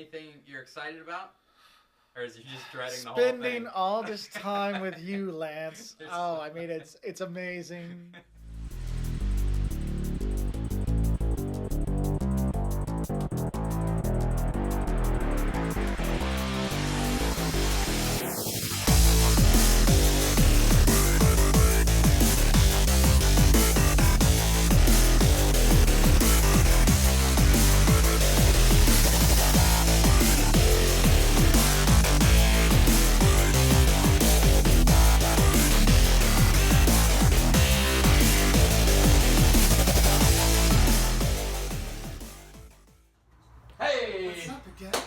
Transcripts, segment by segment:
anything you're excited about? Or is you just dreading the whole thing? Spending all this time with you, Lance. Oh, I mean, it's amazing.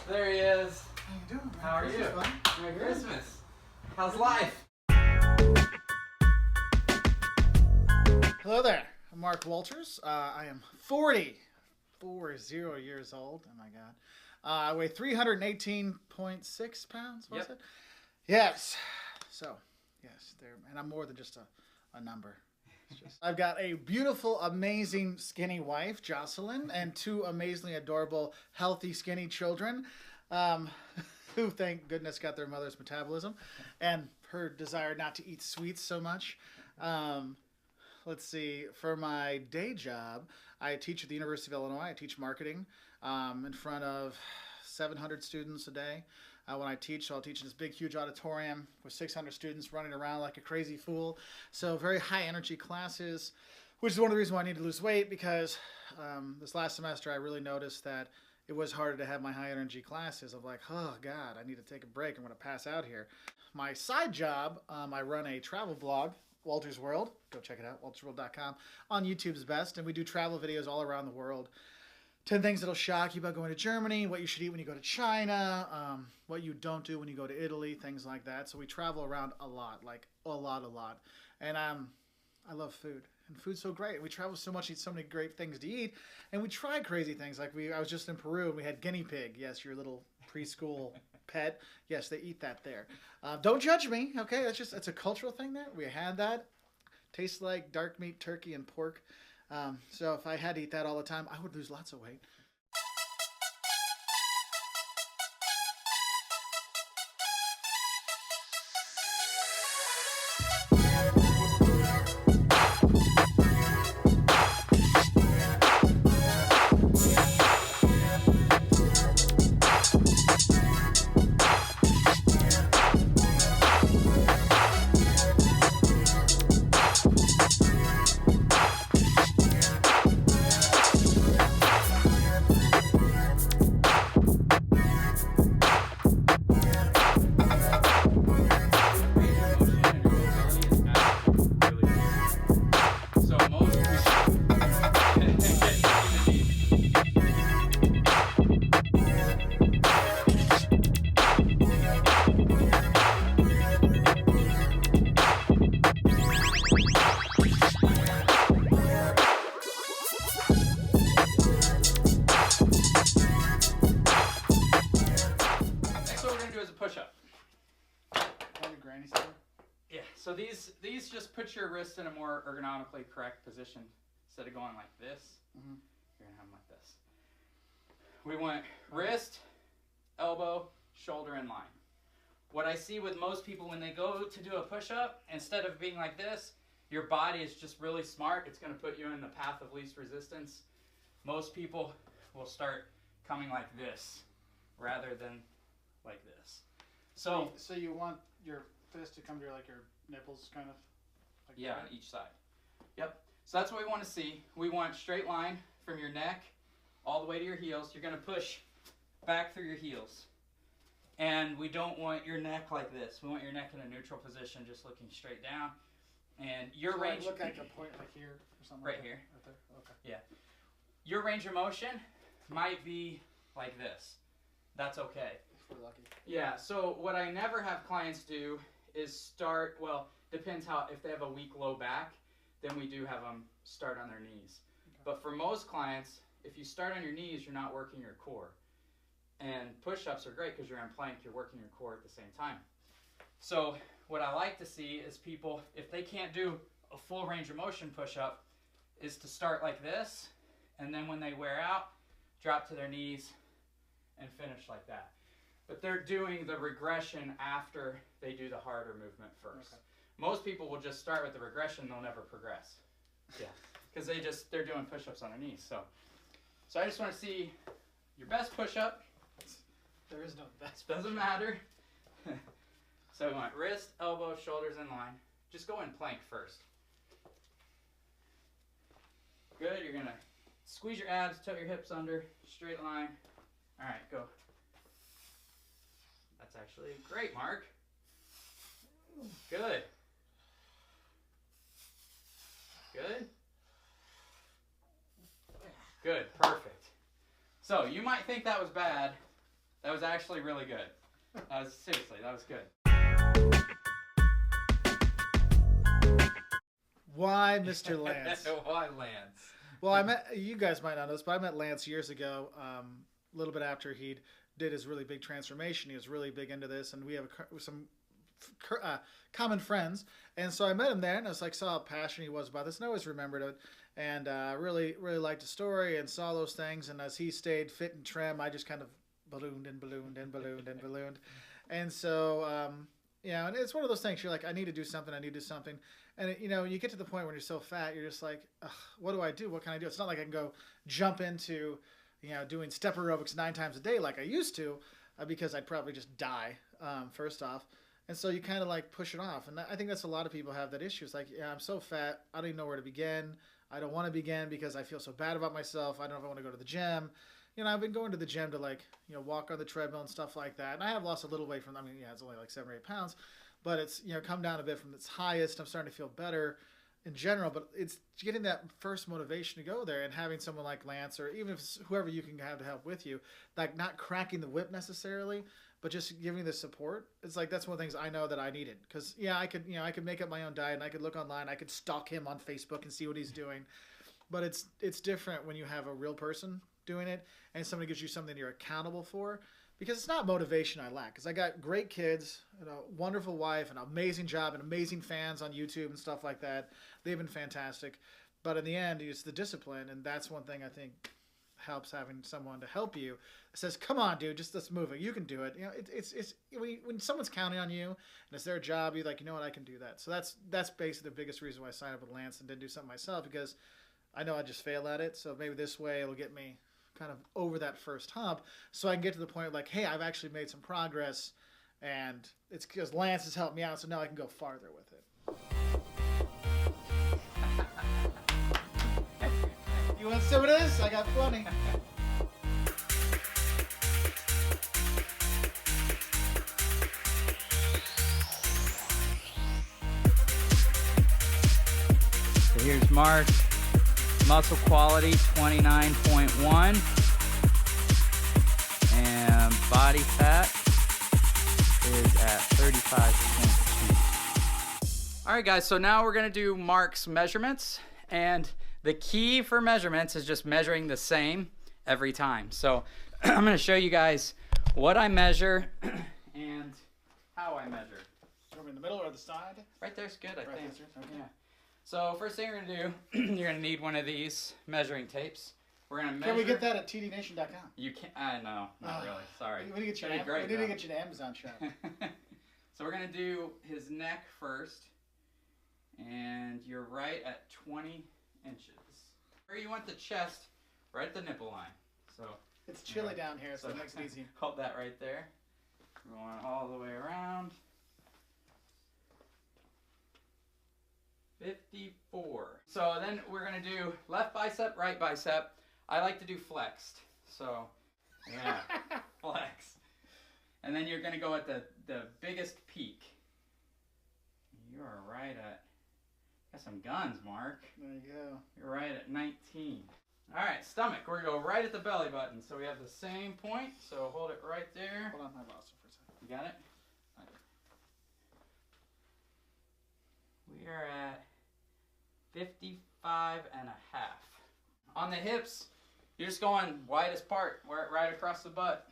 There he is. How you doing? How are you? Merry Christmas. How's life? Hello there. I'm Mark Wolters. I am 40 years old. Oh my God. I weigh 318.6 pounds. Was it? Yes. So, yes, there, and I'm more than just a number. I've got a beautiful, amazing, skinny wife, Jocelyn, and two amazingly adorable, healthy, skinny children, who, thank goodness, got their mother's metabolism and her desire not to eat sweets so much. Let's see. For my day job, I teach at the University of Illinois. I teach marketing in front of 700 students a day. When I teach, so I'll teach in this big, huge auditorium with 600 students running around like a crazy fool. So very high energy classes, which is one of the reasons why I need to lose weight, because this last semester I really noticed that it was harder to have my high energy classes. I'm like, oh God, I need to take a break. I'm going to pass out here. My side job, I run a travel blog, Wolters World. Go check it out, woltersworld.com. On YouTube's best. And we do travel videos all around the world. 10 things that'll shock you about going to Germany, what you should eat when you go to China, what you don't do when you go to Italy, things like that. So we travel around a lot, like a lot. And I love food. And food's so great. We travel so much, eat so many great things to eat. And we try crazy things. Like I was just in Peru and we had guinea pig. Yes, your little preschool pet. Yes, they eat that there. Don't judge me, okay? That's a cultural thing there. We had that. Tastes like dark meat, turkey, and pork. So if I had to eat that all the time, I would lose lots of weight. So these just put your wrist in a more ergonomically correct position. Instead of going like this, you're gonna have them like this. We want wrist, elbow, shoulder in line. What I see with most people when they go to do a push-up, instead of being like this, your body is just really smart. It's gonna put you in the path of least resistance. Most people will start coming like this rather than like this. So you want your fist to come to your nipples, kind of? Like yeah, on each side. Yep. So that's what we want to see. We want straight line from your neck all the way to your heels. You're going to push back through your heels. And we don't want your neck like this. We want your neck in a neutral position, just looking straight down. And your range... look like a point like here or something right like here. Right there? Okay. Yeah. Your range of motion might be like this. That's okay. If we're lucky. Yeah, so what I never have clients do is start, well, depends how, if they have a weak low back, then we do have them start on their knees. Okay. But for most clients, if you start on your knees, you're not working your core. And push-ups are great because you're in plank, you're working your core at the same time. So what I like to see is people, if they can't do a full range of motion push-up, is to start like this, and then when they wear out, drop to their knees and finish like that. But they're doing the regression after they do the harder movement first. Okay. Most people will just start with the regression, they'll never progress. Yeah, because they're doing push-ups on their knees. So I just want to see your best push-up. There is no best. Doesn't matter. So we want wrist, elbow, shoulders in line. Just go in plank first. Good. You're gonna squeeze your abs, tuck your hips under, straight line. All right, go. That's actually great, Mark. Good. Good. Good, perfect. So you might think that was bad. That was actually really good. Seriously, that was good. Why, Mr. Lance? Why, Lance? Well, you guys might not know this, but I met Lance years ago, a little bit after he did his really big transformation. He was really big into this, and we have some common friends. And so I met him there, and I was like, saw how passionate he was about this, and I always remembered it. And really liked the story and saw those things. And as he stayed fit and trim, I just kind of ballooned and ballooned and ballooned and ballooned. And so, and it's one of those things. You're like, I need to do something. I need to do something. And, you get to the point when you're so fat, you're just like, what do I do? What can I do? It's not like I can go jump into, doing step aerobics 9 times a day like I used to, because I'd probably just die, first off. And so you kind of like push it off. And I think that's a lot of people have that issue. It's like, I'm so fat. I don't even know where to begin. I don't want to begin because I feel so bad about myself. I don't know if I want to go to the gym. I've been going to the gym to walk on the treadmill and stuff like that. And I have lost a little weight from, it's only like 7 or 8 pounds, but it's, come down a bit from its highest. I'm starting to feel better in general, but it's getting that first motivation to go there and having someone like Lance, or even if it's whoever you can have to help with you, like not cracking the whip necessarily, but just giving the support. It's like, that's one of the things I know that I needed. Cause I could make up my own diet and I could look online. I could stalk him on Facebook and see what he's doing, but it's different when you have a real person doing it and somebody gives you something you're accountable for, because it's not motivation I lack. Cause I got great kids and a wonderful wife, an amazing job and amazing fans on YouTube and stuff like that. They've been fantastic, but in the end, it's the discipline. And that's one thing I think helps, having someone to help you that says, come on, dude, just let's move it. You can do it. It's when someone's counting on you and it's their job, you're like, you know what, I can do that. So that's basically the biggest reason why I signed up with Lance and didn't do something myself, because I know I just fail at it. So maybe this way it'll get me kind of over that first hump, so I can get to the point like, hey, I've actually made some progress, and it's because Lance has helped me out, so now I can go farther with it. You want some of this? I got plenty. So here's Mark. Muscle quality 29.1, and body fat is at 35.2. All right, guys, so now we're gonna do Mark's measurements, and the key for measurements is just measuring the same every time. So I'm gonna show you guys what I measure and how I measure. Over in the middle or the side? Right there's good, I think. Okay. Yeah. So first thing you're gonna do, you're gonna need one of these measuring tapes. We're gonna measure. Can we get that at tdnation.com? You can't. No, not really. Sorry. We need to get you an Amazon shop. So we're gonna do his neck first, and you're right at 20 inches. Where you want the chest, right at the nipple line. So it's chilly down here, so it makes it easy. Hold that right there. We're going all the way around. 54. So then we're gonna do left bicep, right bicep. I like to do flexed. So yeah, flex. And then you're gonna go at the biggest peak. You are right at, got some guns, Mark. There you go. You're right at 19. All right, stomach. We're gonna go right at the belly button. So we have the same point. So hold it right there. Hold on, I lost it for a second. You got it? We are at 55 and a half. On the hips, you're just going widest part, right across the butt.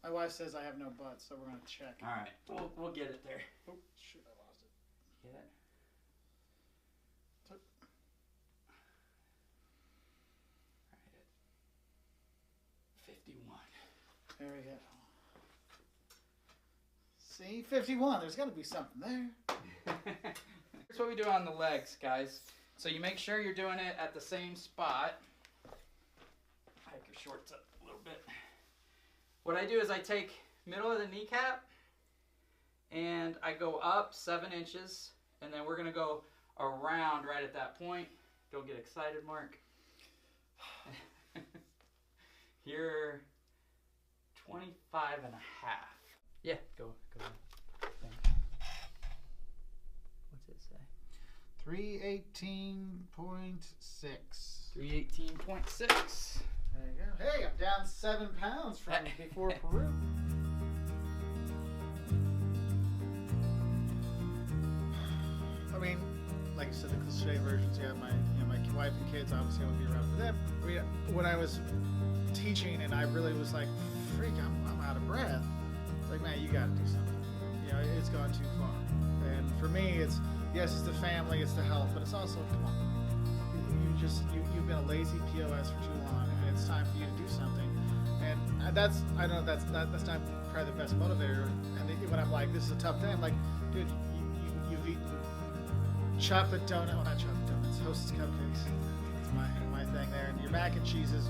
My wife says I have no butt, so we're gonna check. All right, we'll get it there. Oh, shoot, I lost it. Get it? So, right at 51. it. See, 51. There's got to be something there. Here's what we do on the legs, guys. So you make sure you're doing it at the same spot. Hike your shorts up a little bit. What I do is I take middle of the kneecap and I go up 7 inches, and then we're going to go around right at that point. Don't get excited, Mark. You're 25 and a half. Yeah, go ahead. What's it say? 318.6. 318.6. There you go. Hey, I'm down 7 pounds from before Peru. I mean, like you said, the cliche versions. Yeah, my wife and kids. Obviously, I would be around for them. I mean, when I was teaching, and I really was like, "Freak, I'm out of breath." It's like, man, you got to do something. You know, it's gone too far. And for me, it's the family, it's the health, but it's also, come on, you've been a lazy POS for too long, and it's time for you to do something. And that's not probably the best motivator. And when I'm like, this is a tough day, I'm like, dude, you've eaten chocolate donut, well, not chocolate donuts, Hostess cupcakes. It's my thing there. And your mac and cheeses,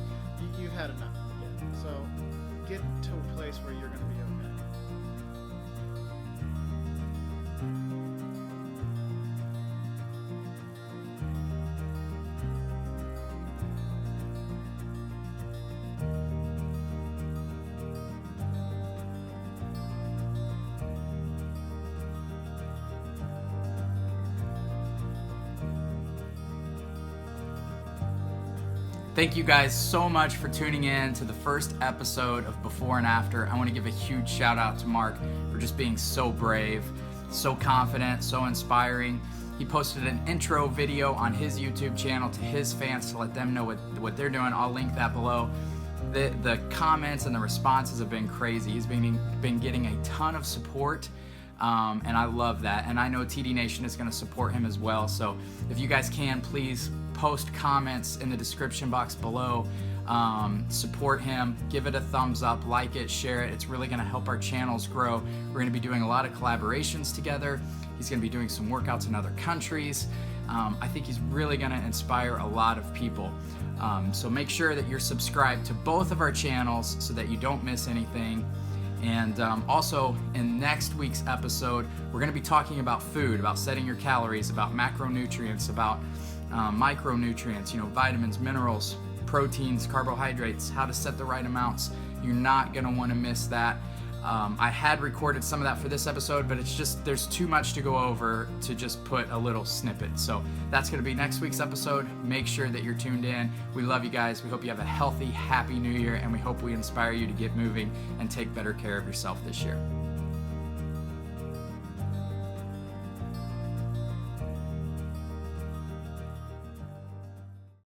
you've had enough. So get to a place where you're going to be okay. Thank you guys so much for tuning in to the first episode of Before and After. I want to give a huge shout out to Mark for just being so brave, so confident, so inspiring. He posted an intro video on his YouTube channel to his fans to let them know what they're doing. I'll link that below. The comments and the responses have been crazy. He's been getting a ton of support. And I love that. And I know TD Nation is going to support him as well. So if you guys can, please post comments in the description box below. Support him, give it a thumbs up, like it, share it. It's really going to help our channels grow. We're going to be doing a lot of collaborations together. He's going to be doing some workouts in other countries. I think he's really going to inspire a lot of people. So make sure that you're subscribed to both of our channels so that you don't miss anything. And also in next week's episode, we're going to be talking about food, about setting your calories, about macronutrients, about micronutrients, vitamins, minerals, proteins, carbohydrates, how to set the right amounts. You're not going to want to miss that. I had recorded some of that for this episode, but it's just, there's too much to go over to just put a little snippet. So that's going to be next week's episode. Make sure that you're tuned in. We love you guys. We hope you have a healthy, happy new year, and we hope we inspire you to get moving and take better care of yourself this year.